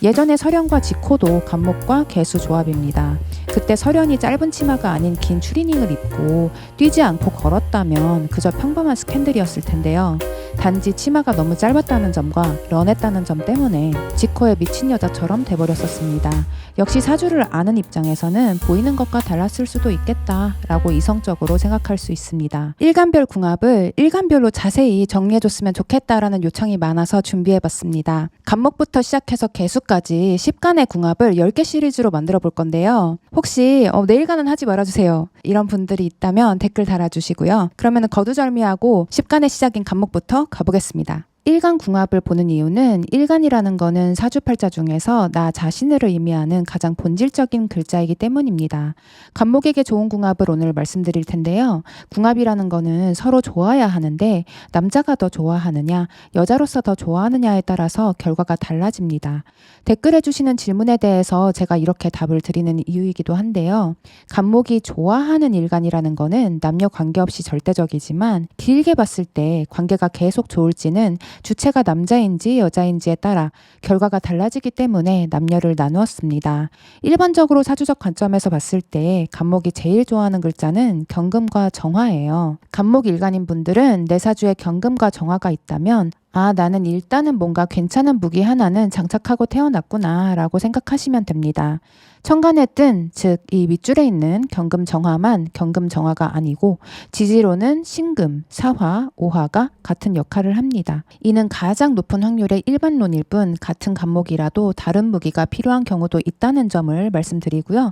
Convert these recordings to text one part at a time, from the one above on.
예전에 설현과 지코도 간목과 개수 조합입니다. 그때 설현이 짧은 치마가 아닌 긴 추리닝을 입고 뛰지 않고 걸었다면 그저 평범한 스캔들이었을 텐데요. 단지 치마가 너무 짧았다는 점과 런했다는 점 때문에 지코의 미친 여자처럼 돼버렸었습니다. 역시 사주를 아는 입장에서는 보이는 것과 달랐을 수도 있겠다 라고 이성적으로 생각할 수 있습니다. 일간별 궁합을 일간별로 자세히 정리해줬으면 좋겠다라는 요청이 많아서 준비해봤습니다. 간목부터 시작해서 개수까지 10간의 궁합을 10개 시리즈로 만들어 볼 건데요. 혹시 내일간은 하지 말아주세요 이런 분들이 있다면 댓글 달아주시고요. 그러면 거두절미하고 10간의 시작인 간목부터 가보겠습니다. 일간 궁합을 보는 이유는 일간이라는 거는 사주팔자 중에서 나 자신을 의미하는 가장 본질적인 글자이기 때문입니다. 간목에게 좋은 궁합을 오늘 말씀드릴 텐데요. 궁합이라는 거는 서로 좋아야 하는데 남자가 더 좋아하느냐 여자로서 더 좋아하느냐에 따라서 결과가 달라집니다. 댓글해 주시는 질문에 대해서 제가 이렇게 답을 드리는 이유이기도 한데요. 간목이 좋아하는 일간이라는 거는 남녀 관계없이 절대적이지만 길게 봤을 때 관계가 계속 좋을지는 주체가 남자인지 여자인지에 따라 결과가 달라지기 때문에 남녀를 나누었습니다. 일반적으로 사주적 관점에서 봤을 때 간목이 제일 좋아하는 글자는 경금과 정화예요. 간목 일간인 분들은 내 사주에 경금과 정화가 있다면 나는 일단은 뭔가 괜찮은 무기 하나는 장착하고 태어났구나 라고 생각하시면 됩니다. 천간의 뜬, 즉 이 밑줄에 있는 경금정화만 경금정화가 아니고 지지로는 신금, 사화, 오화가 같은 역할을 합니다. 이는 가장 높은 확률의 일반론일 뿐 같은 간목이라도 다른 무기가 필요한 경우도 있다는 점을 말씀드리고요.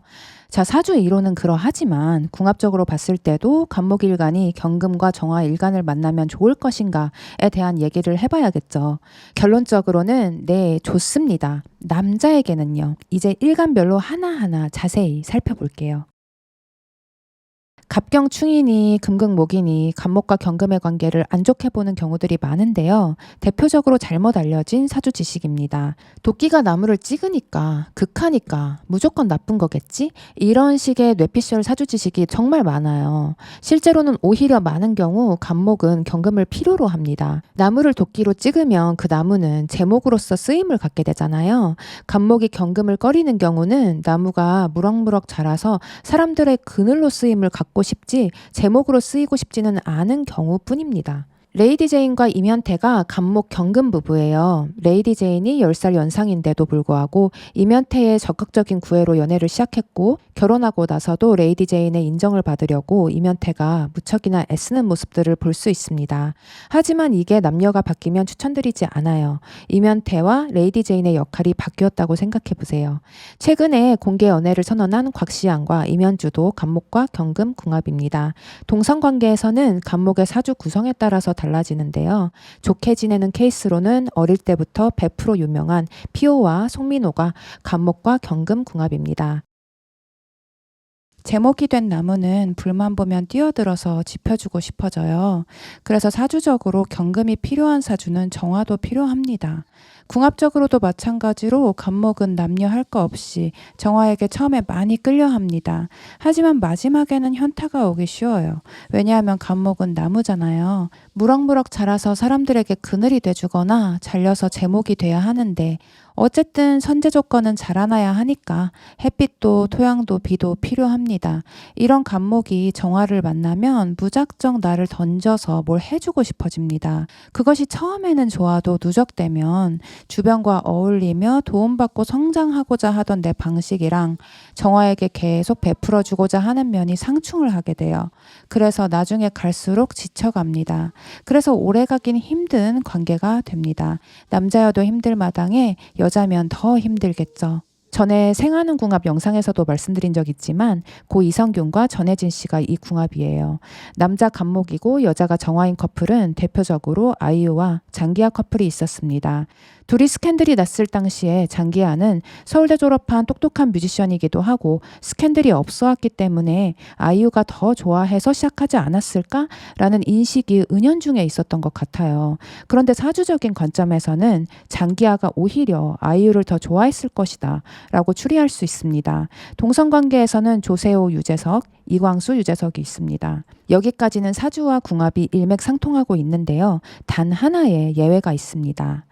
자, 사주 이론은 그러하지만 궁합적으로 봤을 때도 간목일간이 경금과 정화일간을 만나면 좋을 것인가에 대한 얘기를 해봐야겠죠. 결론적으로는 네, 좋습니다. 남자에게는요. 이제 일간별로 하나하나 자세히 살펴볼게요. 갑경충이니 금극목이니 간목과 경금의 관계를 안 좋게 보는 경우들이 많은데요. 대표적으로 잘못 알려진 사주 지식입니다. 도끼가 나무를 찍으니까 극하니까 무조건 나쁜 거겠지? 이런 식의 뇌피셜 사주 지식이 정말 많아요. 실제로는 오히려 많은 경우 간목은 경금을 필요로 합니다. 나무를 도끼로 찍으면 그 나무는 제목으로서 쓰임을 갖게 되잖아요. 간목이 경금을 꺼리는 경우는 나무가 무럭무럭 자라서 사람들의 그늘로 쓰임을 갖고 싶지 제목으로 쓰이고 싶지는 않은 경우뿐입니다. 레이디 제인과 이면태가 간목 경금 부부예요. 레이디 제인이 10살 연상인데도 불구하고 이면태의 적극적인 구애로 연애를 시작했고 결혼하고 나서도 레이디 제인의 인정을 받으려고 이면태가 무척이나 애쓰는 모습들을 볼 수 있습니다. 하지만 이게 남녀가 바뀌면 추천드리지 않아요. 이면태와 레이디 제인의 역할이 바뀌었다고 생각해 보세요. 최근에 공개 연애를 선언한 곽시양과 이면주도 간목과 경금 궁합입니다. 동성관계에서는 간목의 사주 구성에 따라서 달라지는데요. 좋게 지내는 케이스로는 어릴 때부터 100% 유명한 피오와 송민호가 간목과 경금 궁합입니다. 제목이 된 나무는 불만 보면 뛰어들어서 짚어주고 싶어져요. 그래서 사주적으로 경금이 필요한 사주는 정화도 필요합니다. 궁합적으로도 마찬가지로 간목은 남녀 할 거 없이 정화에게 처음에 많이 끌려합니다. 하지만 마지막에는 현타가 오기 쉬워요. 왜냐하면 간목은 나무잖아요. 무럭무럭 자라서 사람들에게 그늘이 돼주거나 잘려서 제목이 돼야 하는데 어쨌든 선제 조건은 자라나야 하니까 햇빛도 토양도 비도 필요합니다. 이런 간목이 정화를 만나면 무작정 나를 던져서 뭘 해주고 싶어집니다. 그것이 처음에는 좋아도 누적되면 주변과 어울리며 도움받고 성장하고자 하던 내 방식이랑 정화에게 계속 베풀어주고자 하는 면이 상충을 하게 돼요. 그래서 나중에 갈수록 지쳐갑니다. 그래서 오래가긴 힘든 관계가 됩니다. 남자여도 힘들 마당에 여자면 더 힘들겠죠. 전에 생하는 궁합 영상에서도 말씀드린 적 있지만 고 이성균과 전혜진 씨가 이 궁합이에요. 남자 간목이고 여자가 정화인 커플은 대표적으로 아이유와 장기하 커플이 있었습니다. 둘이 스캔들이 났을 당시에 장기하는 서울대 졸업한 똑똑한 뮤지션이기도 하고 스캔들이 없어왔기 때문에 아이유가 더 좋아해서 시작하지 않았을까라는 인식이 은연중에 있었던 것 같아요. 그런데 사주적인 관점에서는 장기하가 오히려 아이유를 더 좋아했을 것이다 라고 추리할 수 있습니다. 동성관계에서는 조세호, 유재석, 이광수, 유재석이 있습니다. 여기까지는 사주와 궁합이 일맥상통하고 있는데요. 단 하나의 예외가 있습니다.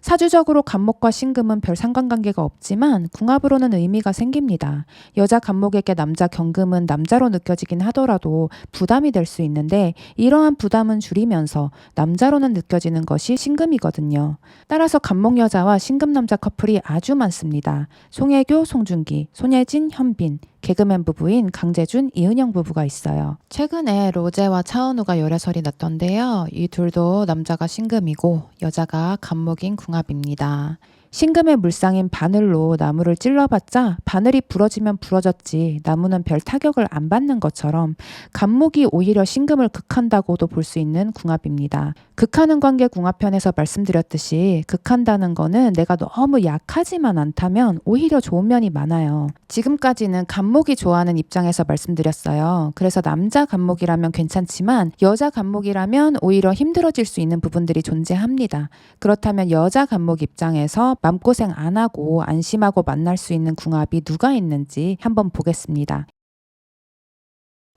사주적으로 간목과 신금은 별 상관관계가 없지만 궁합으로는 의미가 생깁니다. 여자 간목에게 남자 경금은 남자로 느껴지긴 하더라도 부담이 될 수 있는데 이러한 부담은 줄이면서 남자로는 느껴지는 것이 신금이거든요. 따라서 간목 여자와 신금 남자 커플이 아주 많습니다. 송혜교, 송중기, 손예진, 현빈, 개그맨 부부인 강재준, 이은영 부부가 있어요. 최근에 로제와 차은우가 열애설이 났던데요. 이 둘도 남자가 신금이고 여자가 간목인 궁합입니다. 신금의 물상인 바늘로 나무를 찔러봤자 바늘이 부러지면 부러졌지 나무는 별 타격을 안 받는 것처럼 간목이 오히려 신금을 극한다고도 볼 수 있는 궁합입니다. 극하는 관계 궁합편에서 말씀드렸듯이 극한다는 거는 내가 너무 약하지만 않다면 오히려 좋은 면이 많아요. 지금까지는 간목이 좋아하는 입장에서 말씀드렸어요. 그래서 남자 간목이라면 괜찮지만 여자 간목이라면 오히려 힘들어질 수 있는 부분들이 존재합니다. 그렇다면 여자 간목 입장에서 맘고생 안 하고 안심하고 만날 수 있는 궁합이 누가 있는지 한번 보겠습니다.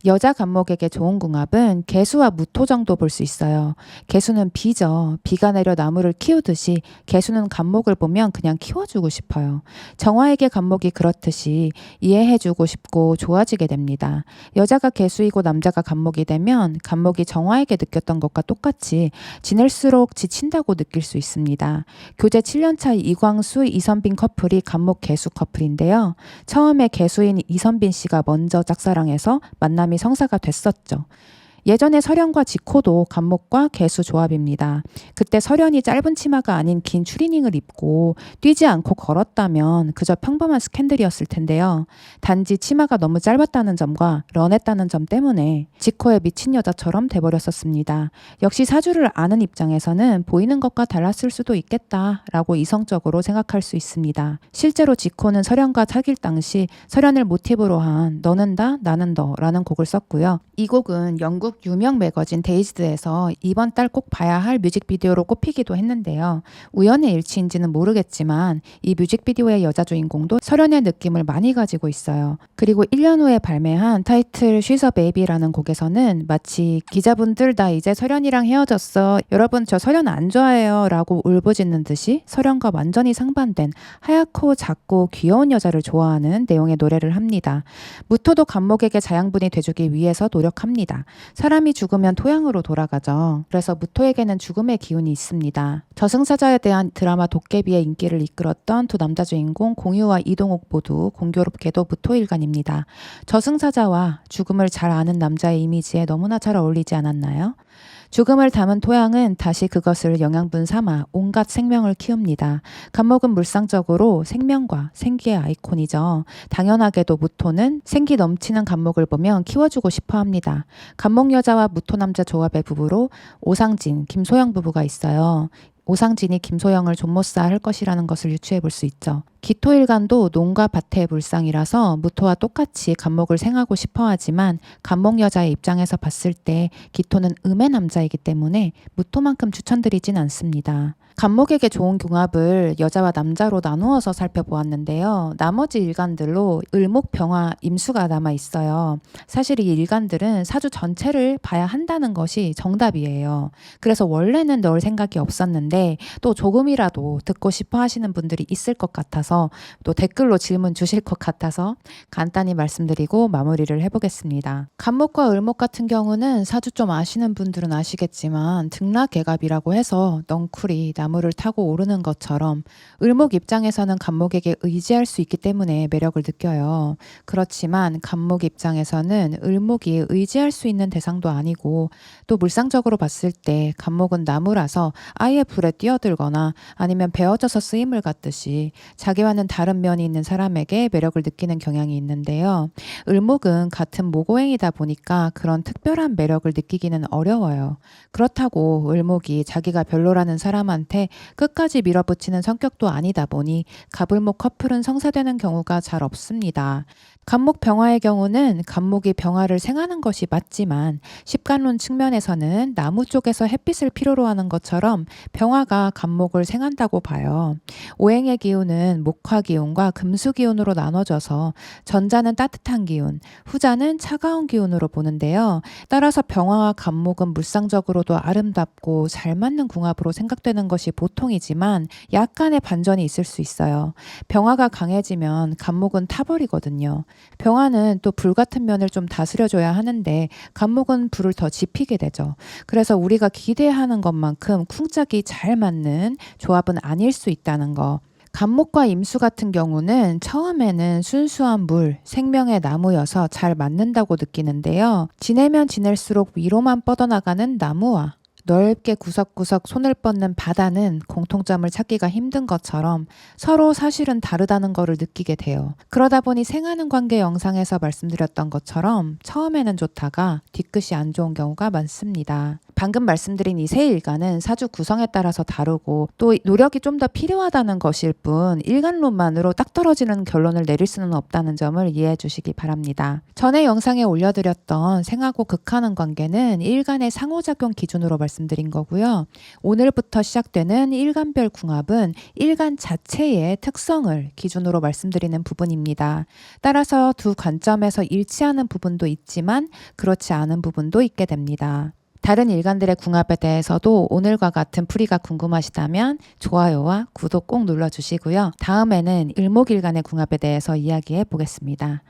여자 간목에게 좋은 궁합은 개수와 무토 정도 볼 수 있어요. 개수는 비죠. 비가 내려 나무를 키우듯이 개수는 간목을 보면 그냥 키워주고 싶어요. 정화에게 간목이 그렇듯이 이해해주고 싶고 좋아지게 됩니다. 여자가 개수이고 남자가 간목이 되면 간목이 정화에게 느꼈던 것과 똑같이 지낼수록 지친다고 느낄 수 있습니다. 교제 7년차 이광수, 이선빈 커플이 간목 개수 커플인데요. 처음에 개수인 이선빈 씨가 먼저 짝사랑해서 만남이 성사가 됐었죠. 예전에 설현과 지코도 간목과 개수 조합입니다. 그때 설현이 짧은 치마가 아닌 긴 추리닝을 입고 뛰지 않고 걸었다면 그저 평범한 스캔들이었을 텐데요. 단지 치마가 너무 짧았다는 점과 런했다는 점 때문에 지코의 미친 여자처럼 돼버렸었습니다. 역시 사주를 아는 입장에서는 보이는 것과 달랐을 수도 있겠다라고 이성적으로 생각할 수 있습니다. 실제로 지코는 설현과 사귈 당시 설현을 모티브로 한 너는 다 나는 너라는 곡을 썼고요. 이 곡은 영국 유명 매거진 데이즈에서 이번 달 꼭 봐야 할 뮤직비디오로 꼽히기도 했는데요. 우연의 일치인지는 모르겠지만 이 뮤직비디오의 여자 주인공도 설현의 느낌을 많이 가지고 있어요. 그리고 1년 후에 발매한 타이틀 She's a Baby라는 곡에서는 마치 기자분들 나 이제 설현이랑 헤어졌어. 여러분 저 설현 안 좋아해요 라고 울부짖는 듯이 설현과 완전히 상반된 하얗고 작고 귀여운 여자를 좋아하는 내용의 노래를 합니다. 무토도 간목에게 자양분이 돼주기 위해서 노력합니다. 사람이 죽으면 토양으로 돌아가죠. 그래서 무토에게는 죽음의 기운이 있습니다. 저승사자에 대한 드라마 도깨비의 인기를 이끌었던 두 남자 주인공 공유와 이동욱 모두 공교롭게도 무토일간입니다. 저승사자와 죽음을 잘 아는 남자의 이미지에 너무나 잘 어울리지 않았나요? 죽음을 담은 토양은 다시 그것을 영양분 삼아 온갖 생명을 키웁니다. 간목은 물상적으로 생명과 생기의 아이콘이죠. 당연하게도 무토는 생기 넘치는 간목을 보면 키워주고 싶어 합니다. 간목 여자와 무토 남자 조합의 부부로 오상진, 김소영 부부가 있어요. 오상진이 김소영을 좀못싸 할 것이라는 것을 유추해 볼 수 있죠. 기토일간도 농과 밭의 물상이라서 무토와 똑같이 간목을 생하고 싶어 하지만 간목 여자의 입장에서 봤을 때 기토는 음의 남자이기 때문에 무토만큼 추천드리진 않습니다. 간목에게 좋은 궁합을 여자와 남자로 나누어서 살펴보았는데요. 나머지 일간들로 을목, 병화, 임수가 남아 있어요. 사실 이 일간들은 사주 전체를 봐야 한다는 것이 정답이에요. 그래서 원래는 넣을 생각이 없었는데 또 조금이라도 듣고 싶어 하시는 분들이 있을 것 같아서 또 댓글로 질문 주실 것 같아서 간단히 말씀드리고 마무리를 해보겠습니다. 간목과 을목 같은 경우는 사주 좀 아시는 분들은 아시겠지만 등락개갑이라고 해서 넝쿨이 나무를 타고 오르는 것처럼 을목 입장에서는 간목에게 의지할 수 있기 때문에 매력을 느껴요. 그렇지만 간목 입장에서는 을목이 의지할 수 있는 대상도 아니고 또 물상적으로 봤을 때 간목은 나무라서 아예 불에 뛰어들거나 아니면 베어져서 쓰임을 갖듯이 자기와는 다른 면이 있는 사람에게 매력을 느끼는 경향이 있는데요. 을목은 같은 모고행이다 보니까 그런 특별한 매력을 느끼기는 어려워요. 그렇다고 을목이 자기가 별로라는 사람한테 끝까지 밀어붙이는 성격도 아니다 보니 갑을목 커플은 성사되는 경우가 잘 없습니다. 간목 병화의 경우는 간목이 병화를 생하는 것이 맞지만 십간론 측면에서는 나무 쪽에서 햇빛을 필요로 하는 것처럼 병화가 간목을 생한다고 봐요. 오행의 기운은 목화 기운과 금수 기운으로 나눠져서 전자는 따뜻한 기운, 후자는 차가운 기운으로 보는데요. 따라서 병화와 간목은 물상적으로도 아름답고 잘 맞는 궁합으로 생각되는 것이 보통이지만 약간의 반전이 있을 수 있어요. 병화가 강해지면 간목은 타버리거든요. 병화는 또 불 같은 면을 좀 다스려줘야 하는데 간목은 불을 더 지피게 되죠. 그래서 우리가 기대하는 것만큼 쿵짝이 잘 맞는 조합은 아닐 수 있다는 거. 간목과 임수 같은 경우는 처음에는 순수한 물, 생명의 나무여서 잘 맞는다고 느끼는데요. 지내면 지낼수록 위로만 뻗어나가는 나무와 넓게 구석구석 손을 뻗는 바다는 공통점을 찾기가 힘든 것처럼 서로 사실은 다르다는 것을 느끼게 돼요. 그러다 보니 생하는 관계 영상에서 말씀드렸던 것처럼 처음에는 좋다가 뒤끝이 안 좋은 경우가 많습니다. 방금 말씀드린 이 세 일간은 사주 구성에 따라서 다르고 또 노력이 좀 더 필요하다는 것일 뿐 일간론만으로 딱 떨어지는 결론을 내릴 수는 없다는 점을 이해해 주시기 바랍니다. 전에 영상에 올려드렸던 생하고 극하는 관계는 일간의 상호작용 기준으로 말씀드린 거고요. 오늘부터 시작되는 일간별 궁합은 일간 자체의 특성을 기준으로 말씀드리는 부분입니다. 따라서 두 관점에서 일치하는 부분도 있지만 그렇지 않은 부분도 있게 됩니다. 다른 일간들의 궁합에 대해서도 오늘과 같은 풀이가 궁금하시다면 좋아요와 구독 꼭 눌러주시고요. 다음에는 일목일간의 궁합에 대해서 이야기해 보겠습니다.